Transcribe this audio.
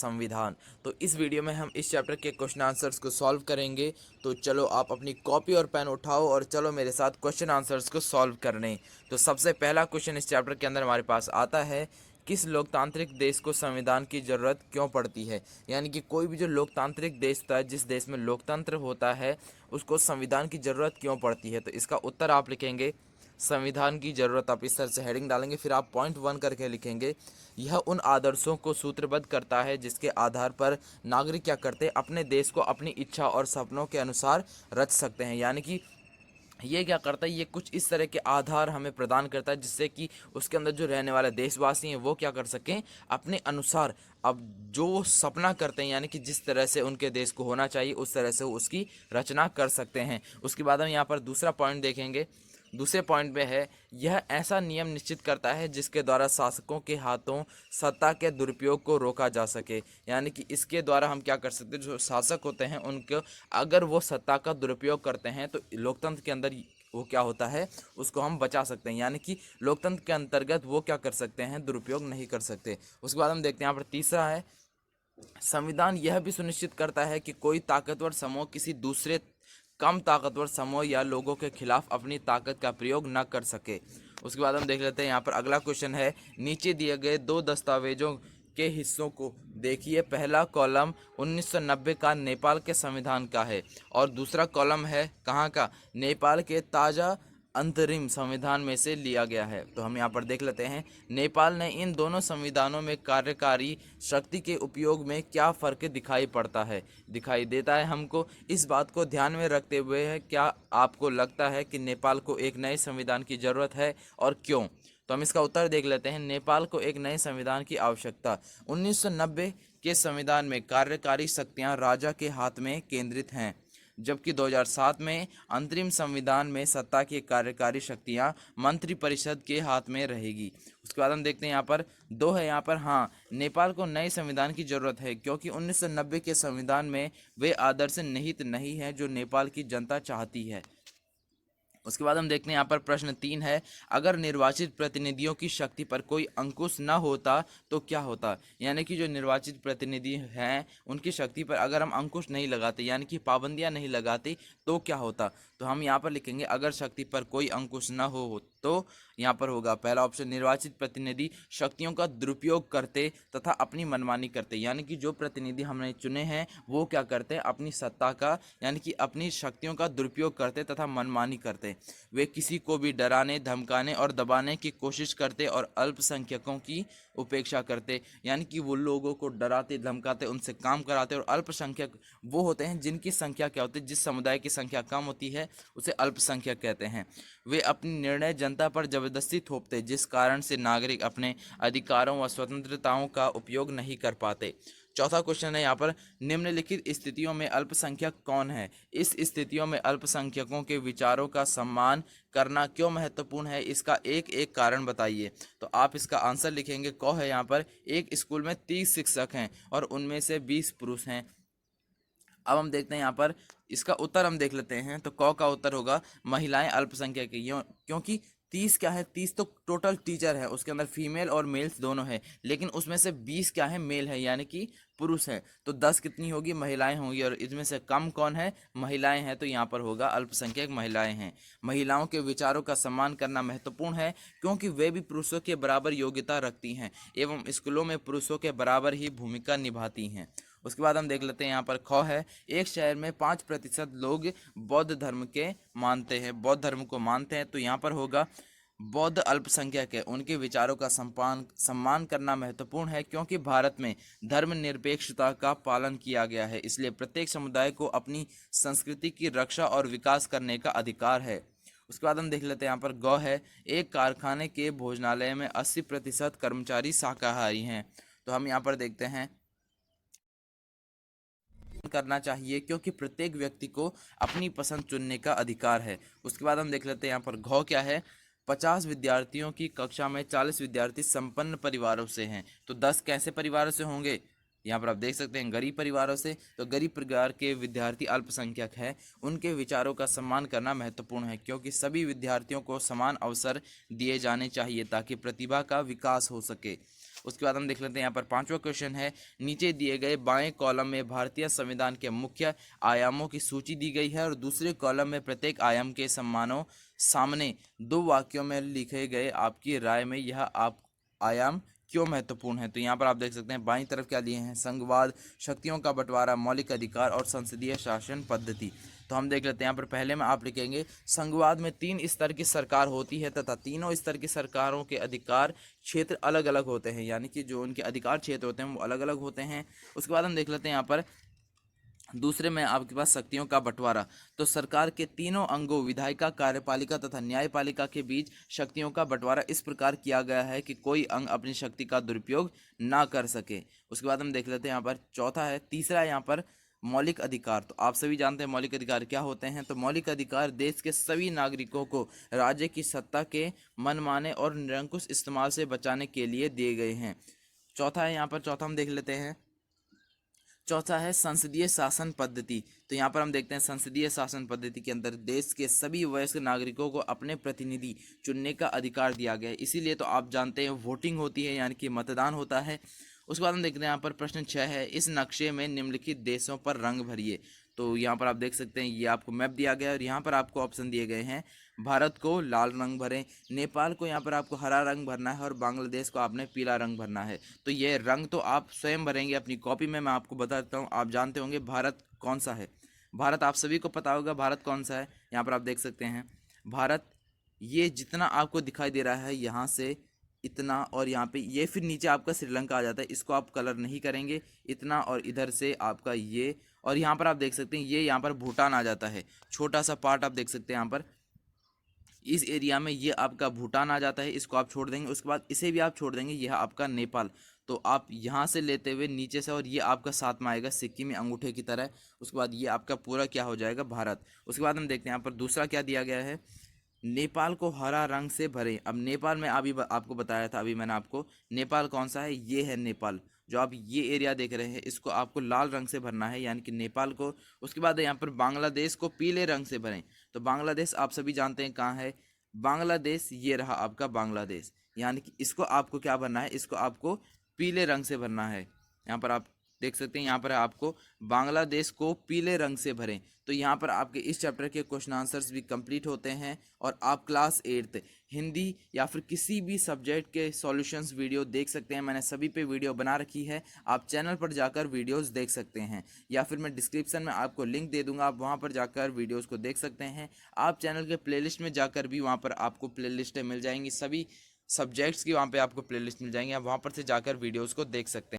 संविधान। तो इस वीडियो में हम इस चैप्टर के क्वेश्चन आंसर्स को सॉल्व करेंगे। तो चलो आप अपनी कॉपी और पेन उठाओ और चलो मेरे साथ क्वेश्चन आंसर्स को सॉल्व करने। तो सबसे पहला क्वेश्चन इस चैप्टर के अंदर हमारे पास आता है, किस लोकतांत्रिक देश को संविधान की ज़रूरत क्यों पड़ती है। यानी कि कोई भी जो लोकतांत्रिक देश होता है, जिस देश में लोकतंत्र होता है, उसको संविधान की ज़रूरत क्यों पड़ती है। तो इसका उत्तर आप लिखेंगे संविधान की ज़रूरत। आप इस तरह से हेडिंग डालेंगे, फिर आप पॉइंट 1 करके लिखेंगे, यह उन आदर्शों को सूत्रबद्ध करता है जिसके आधार पर नागरिक क्या करते हैं, अपने देश को अपनी इच्छा और सपनों के अनुसार रच सकते हैं। यानी कि ये क्या करता है, ये कुछ इस तरह के आधार हमें प्रदान करता है जिससे कि उसके अंदर जो रहने वाले देशवासी हैं वो क्या कर सकें, अपने अनुसार अब जो वो सपना करते हैं, यानी कि जिस तरह से उनके देश को होना चाहिए उस तरह से वो उसकी रचना कर सकते हैं। उसके बाद हम यहाँ पर दूसरा पॉइंट देखेंगे। दूसरे पॉइंट में है, यह ऐसा नियम निश्चित करता है जिसके द्वारा शासकों के हाथों सत्ता के दुरुपयोग को रोका जा सके। यानी कि इसके द्वारा हम क्या कर सकते हैं, जो शासक होते हैं उनको अगर वो सत्ता का दुरुपयोग करते हैं तो लोकतंत्र के अंदर वो क्या होता है, उसको हम बचा सकते हैं। यानी कि लोकतंत्र के अंतर्गत वो क्या कर सकते हैं, दुरुपयोग नहीं कर सकते। उसके बाद हम देखते हैं यहाँ पर तीसरा है, संविधान यह भी सुनिश्चित करता है कि कोई ताकतवर समूह किसी दूसरे कम ताकतवर समूह या लोगों के खिलाफ अपनी ताकत का प्रयोग न कर सके। उसके बाद हम देख लेते हैं यहाँ पर अगला क्वेश्चन है, नीचे दिए गए दो दस्तावेजों के हिस्सों को देखिए। पहला कॉलम 1990 का नेपाल के संविधान का है और दूसरा कॉलम है कहाँ का, नेपाल के ताज़ा अंतरिम संविधान में से लिया गया है। तो हम यहाँ पर देख लेते हैं, नेपाल ने इन दोनों संविधानों में कार्यकारी शक्ति के उपयोग में क्या फ़र्क दिखाई पड़ता है, दिखाई देता है हमको। इस बात को ध्यान में रखते हुए है, क्या आपको लगता है कि नेपाल को एक नए संविधान की ज़रूरत है और क्यों। तो हम इसका उत्तर देख लेते हैं, नेपाल को एक नए संविधान की आवश्यकता। 1990 के संविधान में कार्यकारी शक्तियाँ राजा के हाथ में केंद्रित हैं, जबकि 2007 में अंतरिम संविधान में सत्ता की कार्यकारी शक्तियां मंत्रिपरिषद के हाथ में रहेगी। उसके बाद हम देखते हैं यहाँ पर दो है, यहाँ पर हाँ, नेपाल को नए संविधान की जरूरत है क्योंकि 1990 के संविधान में वे आदर्श निहित नहीं हैं जो नेपाल की जनता चाहती है। उसके बाद हम देखते हैं यहाँ पर प्रश्न 3 है, अगर निर्वाचित प्रतिनिधियों की शक्ति पर कोई अंकुश न होता तो क्या होता। यानी कि जो निर्वाचित प्रतिनिधि हैं उनकी शक्ति पर अगर हम अंकुश नहीं लगाते, यानी कि पाबंदियां नहीं लगाते, तो क्या होता। तो हम यहाँ पर लिखेंगे, अगर शक्ति पर कोई अंकुश न हो तो यहाँ पर होगा पहला ऑप्शन, निर्वाचित प्रतिनिधि शक्तियों का दुरुपयोग करते तथा अपनी मनमानी करते। यानी कि जो प्रतिनिधि हमने चुने हैं वो क्या करते हैं, अपनी सत्ता का यानी कि अपनी शक्तियों का दुरुपयोग करते तथा मनमानी करते। वे किसी को भी डराने, धमकाने और दबाने की कोशिश करते और अल्पसंख्यकों की उपेक्षा करते। यानी कि वो लोगों को डराते, धमकाते, उनसे काम कराते। और अल्पसंख्यक वो होते हैं जिनकी संख्या क्या होती है, जिस समुदाय की संख्या कम होती है उसे अल्पसंख्यक कहते हैं। वे अपनी निर्णय जनता पर जबरदस्ती थोपते, जिस कारण से नागरिक अपने अधिकारों व स्वतंत्रताओं का उपयोग नहीं कर पाते। चौथा क्वेश्चन है यहाँ पर, निम्नलिखित स्थितियों में अल्पसंख्यक कौन है। इस स्थितियों में अल्पसंख्यकों के विचारों का सम्मान करना क्यों महत्वपूर्ण है, इसका एक एक कारण बताइए। तो आप इसका आंसर लिखेंगे, क है यहाँ पर, एक स्कूल में 30 शिक्षक हैं और उनमें से 20 पुरुष हैं। अब हम देखते हैं यहाँ पर इसका उत्तर हम देख लेते हैं। तो क का उत्तर होगा महिलाएं अल्पसंख्यक की, क्योंकि 30 क्या है, 30 तो टोटल टीचर है, उसके अंदर फीमेल और मेल्स दोनों है, लेकिन उसमें से 20 क्या है, मेल है, यानी कि पुरुष है। तो 10 कितनी होगी, महिलाएं होंगी, और इसमें से कम कौन है, महिलाएं हैं। तो यहाँ पर होगा अल्पसंख्यक महिलाएं हैं। महिलाओं के विचारों का सम्मान करना महत्वपूर्ण है क्योंकि वे भी पुरुषों के बराबर योग्यता रखती हैं एवं स्कूलों में पुरुषों के बराबर ही भूमिका निभाती हैं। उसके बाद हम देख लेते हैं यहाँ पर ख है, एक शहर में 5% लोग बौद्ध धर्म के मानते हैं, बौद्ध धर्म को मानते हैं। तो यहाँ पर होगा बौद्ध अल्पसंख्यक है, उनके विचारों का सम्मान करना महत्वपूर्ण है क्योंकि भारत में धर्मनिरपेक्षता का पालन किया गया है, इसलिए प्रत्येक समुदाय को अपनी संस्कृति की रक्षा और विकास करने का अधिकार है। उसके बाद हम देख लेते हैं यहाँ पर गौ है, एक कारखाने के भोजनालय में 80% कर्मचारी शाकाहारी हैं। तो हम यहाँ पर देखते हैं करना चाहिए क्योंकि प्रत्येक व्यक्ति को अपनी पसंद चुनने का अधिकार है। उसके बाद हम देख लेते हैं यहाँ पर घ क्या है, 50 विद्यार्थियों की कक्षा में 40 विद्यार्थी संपन्न परिवारों से हैं। तो 10 कैसे परिवारों से होंगे, यहाँ पर आप देख सकते हैं गरीब परिवारों से। तो गरीब परिवार के विद्यार्थी अल्पसंख्यक हैं, उनके विचारों का सम्मान करना महत्वपूर्ण है क्योंकि सभी विद्यार्थियों को समान अवसर दिए जाने चाहिए ताकि प्रतिभा का विकास हो सके। उसके बाद हम देख लेते हैं यहाँ पर पांचवा क्वेश्चन है, नीचे दिए गए बाएं कॉलम में भारतीय संविधान के मुख्य आयामों की सूची दी गई है और दूसरे कॉलम में प्रत्येक आयाम के सम्मानों सामने दो वाक्यों में लिखे गए आपकी राय में यह आप आयाम क्यों महत्वपूर्ण है। तो यहाँ पर आप देख सकते हैं बाईं तरफ क्या दिए हैं, संघवाद, शक्तियों का बंटवारा, मौलिक अधिकार और संसदीय शासन पद्धति। तो हम देख लेते हैं यहाँ पर पहले में आप लिखेंगे संघवाद में 3 स्तर की सरकार होती है तथा तीनों स्तर की सरकारों के अधिकार क्षेत्र अलग अलग होते हैं, यानी कि जो उनके अधिकार क्षेत्र होते हैं वो अलग अलग होते हैं। उसके बाद हम देख लेते हैं यहाँ पर दूसरे में आपके पास शक्तियों का बंटवारा। तो सरकार के तीनों अंगों विधायिका, कार्यपालिका तथा न्यायपालिका के बीच शक्तियों का बंटवारा इस प्रकार किया गया है कि कोई अंग अपनी शक्ति का दुरुपयोग ना कर सके। उसके बाद हम देख लेते हैं यहाँ पर चौथा है, तीसरा यहाँ पर मौलिक अधिकार। तो आप सभी जानते हैं मौलिक अधिकार क्या होते हैं। तो मौलिक अधिकार देश के सभी नागरिकों को राज्य की सत्ता के मनमाने और निरंकुश इस्तेमाल से बचाने के लिए दिए गए हैं। चौथा है यहाँ पर, चौथा हम देख लेते हैं, चौथा है संसदीय शासन पद्धति। तो यहाँ पर हम देखते हैं संसदीय शासन पद्धति के अंदर देश के सभी वयस्क नागरिकों को अपने प्रतिनिधि चुनने का अधिकार दिया गया है। इसीलिए तो आप जानते हैं वोटिंग होती है, यानी कि मतदान होता है। उसके बाद हम देखते हैं यहाँ पर प्रश्न 6 है, इस नक्शे में निम्नलिखित देशों पर रंग भरिए। तो यहाँ पर आप देख सकते हैं ये आपको मैप दिया गया है और यहाँ पर आपको ऑप्शन दिए गए हैं, भारत को लाल रंग भरें, नेपाल को यहाँ पर आपको हरा रंग भरना है और बांग्लादेश को आपने पीला रंग भरना है। तो ये रंग तो आप स्वयं भरेंगे अपनी कॉपी में, मैं आपको बता देता हूँ। आप जानते होंगे भारत कौन सा है, भारत आप सभी को पता होगा भारत कौन सा है। यहाँ पर आप देख सकते हैं भारत, ये जितना आपको दिखाई दे रहा है यहाँ से इतना और यहाँ पे ये, फिर नीचे आपका श्रीलंका आ जाता है, इसको आप कलर नहीं करेंगे, इतना और इधर से आपका ये, और यहाँ पर आप देख सकते हैं ये यहाँ पर भूटान आ जाता है, छोटा सा पार्ट आप देख सकते हैं यहाँ पर इस एरिया में ये आपका भूटान आ जाता है, इसको आप छोड़ देंगे। उसके बाद इसे भी आप छोड़ देंगे, यह आपका नेपाल। तो आप यहाँ से लेते हुए नीचे से और ये आपका साथ में आएगा सिक्किम में अंगूठे की तरह। उसके बाद ये आपका पूरा क्या हो जाएगा, भारत। उसके बाद हम देखते हैं यहाँ पर दूसरा क्या दिया गया है, नेपाल को हरा रंग से भरें। अब नेपाल में अभी आपको बताया था, अभी मैंने आपको, नेपाल कौन सा है, ये है नेपाल। जो आप ये एरिया देख रहे हैं इसको आपको लाल रंग से भरना है, यानी कि नेपाल को। उसके बाद यहाँ पर बांग्लादेश को पीले रंग से भरें। तो बांग्लादेश आप सभी जानते हैं कहाँ है, बांग्लादेश ये रहा आपका बांग्लादेश, यानी कि इसको आपको क्या भरना है, इसको आपको पीले रंग से भरना है। यहाँ पर आप देख सकते हैं यहाँ पर आपको बांग्लादेश को पीले रंग से भरें। तो यहाँ पर आपके इस चैप्टर के क्वेश्चन आंसर्स भी कंप्लीट होते हैं और आप क्लास 8th हिंदी या फिर किसी भी सब्जेक्ट के सॉल्यूशंस वीडियो देख सकते हैं। मैंने सभी पे वीडियो बना रखी है, आप चैनल पर जाकर वीडियोस देख सकते हैं, या फिर मैं डिस्क्रिप्शन में आपको लिंक दे दूंगा, आप वहाँ पर जाकर वीडियोस को देख सकते हैं। आप चैनल के प्लेलिस्ट में जाकर भी वहाँ पर आपको प्लेलिस्टें मिल जाएंगी, सभी सब्जेक्ट्स की वहाँ पर आपको प्लेलिस्ट मिल जाएंगी, आप वहाँ पर से जाकर वीडियोज़ को देख सकते हैं।